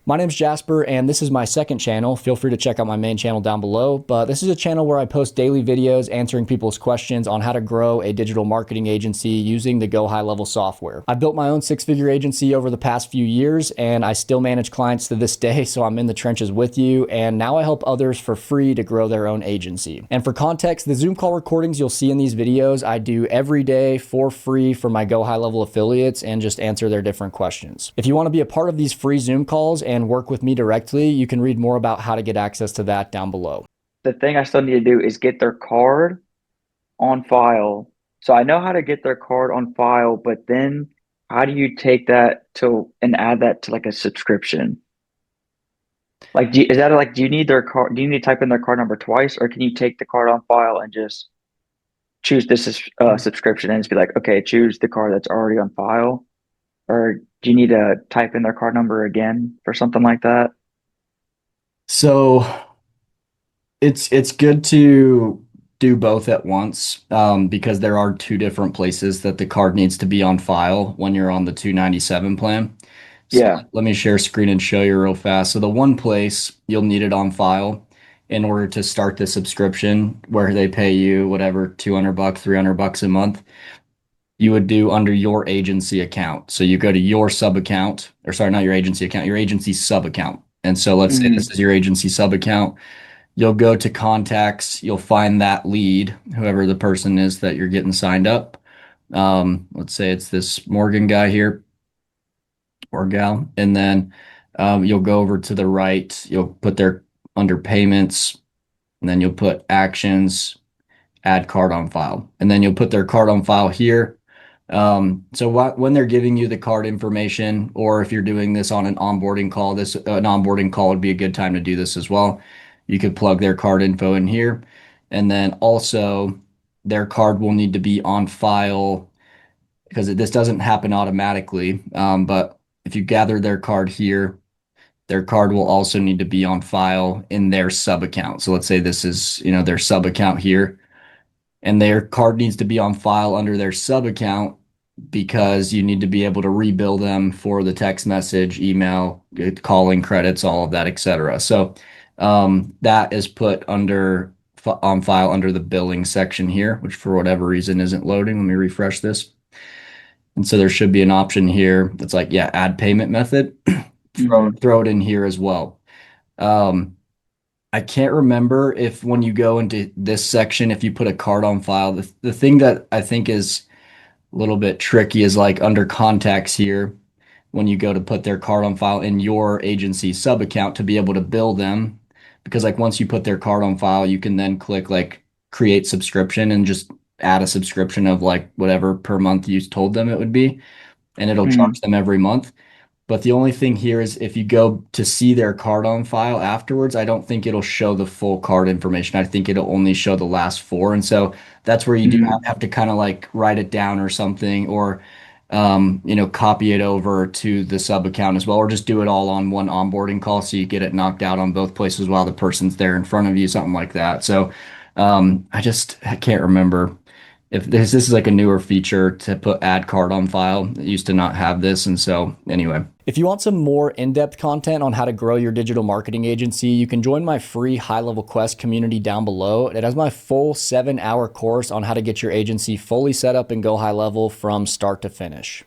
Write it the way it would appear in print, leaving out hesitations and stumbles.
My name's Jasper, and this is my second channel. Feel free to check out my main channel down below, but this is a channel where I post daily videos answering people's questions on how to grow a digital marketing agency using the GoHighLevel software. I built my own six-figure agency over the past few years, and I still manage clients to this day, so I'm in the trenches with you, and now I help others for free to grow their own agency. And for context, the Zoom call recordings you'll see in these videos, I do every day for free for my GoHighLevel affiliates and just answer their different questions. If you want to be a part of these free Zoom calls and work with me directly, you can read more about how to get access to that down below. The thing I still need to do is get their card on file. So I know how to get their card on file, but then how do you take that to and add that to like a subscription? Like, is that like, do you need their card? Do you need to type in their card number twice, or can you take the card on file and just choose this is subscription and just be like, okay, choose the card that's already on file? Or do you need to type in their card number again for something like that? So it's good to do both at once because there are two different places that the card needs to be on file when you're on the 297 plan. So Yeah. let me share screen and show you real fast. So the one place you'll need it on file in order to start the subscription where they pay you whatever 200 bucks, 300 bucks a month, you would do under your agency account. So you go to your sub account, or sorry, not your agency account, your agency sub account. And so let's say this Hmm. is your agency sub account. You'll go to contacts, you'll find that lead, whoever the person is that you're getting signed up. Let's say it's this Morgan guy here or gal. And then you'll go over to the right, you'll put their under payments, and then you'll put actions, add card on file. And then you'll put their card on file here. So when they're giving you the card information, or if you're doing this on an onboarding call, this an onboarding call would be a good time to do this as well. You could plug their card info in here, and then also their card will need to be on file because this doesn't happen automatically. But if you gather their card here, their card will also need to be on file in their sub account. So let's say this is, their sub account here, and their card needs to be on file under their sub account because you need to be able to rebill them for the text message, email, calling credits, all of that, etc. So that is put under on file under the billing section here, which for whatever reason isn't loading. Let me refresh this. And so there should be an option here that's like, yeah, add payment method. Hmm. Throw it in here as well. Um, I can't remember if when you go into this section, if you put a card on file, the thing that I think is a little bit tricky is like under contacts here, when you go to put their card on file in your agency sub account to be able to bill them. Because like once you put their card on file, you can then click like create subscription and just add a subscription of like whatever per month you told them it would be, and it'll charge Hmm. them every month. But the only thing here is if you go to see their card on file afterwards, I don't think it'll show the full card information. I think it'll only show the last four. And so that's where you do Hmm. have to kind of like write it down or something, or copy it over to the sub account as well, or just do it all on one onboarding call so you get it knocked out on both places while the person's there in front of you, something like that. So I can't remember if this is like a newer feature to put add card on file. It used to not have this. And so anyway. If you want some more in-depth content on how to grow your digital marketing agency, you can join my free HighLevel Quest community down below. It has my full 7-hour course on how to get your agency fully set up and go high level from start to finish.